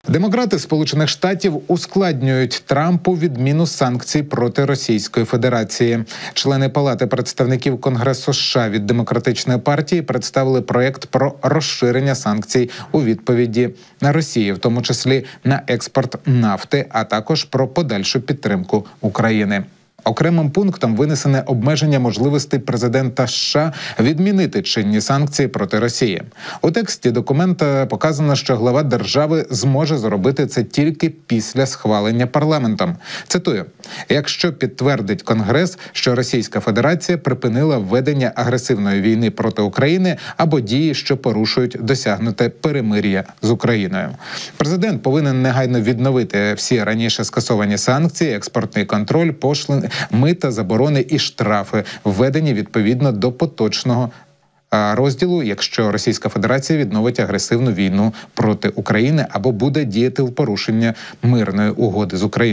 Демократи Сполучених Штатів ускладнюють Трампу відміну санкцій проти Російської Федерації. Члени Палати представників Конгресу США від Демократичної партії представили проєкт про розширення санкцій у відповіді на Росію, в тому числі на експорт нафти, а також про подальшу підтримку України. Окремим пунктом винесене обмеження можливостей президента США відмінити чинні санкції проти Росії. У тексті документа показано, що глава держави зможе зробити це тільки після схвалення парламентом. Цитую: «Якщо підтвердить Конгрес, що Російська Федерація припинила введення агресивної війни проти України або дії, що порушують досягнуте перемир'я з Україною». Президент повинен негайно відновити всі раніше скасовані санкції, експортний контроль, пошлини, мита, заборони і штрафи, введені відповідно до поточного розділу, якщо Російська Федерація відновить агресивну війну проти України або буде діяти в порушення мирної угоди з Україною.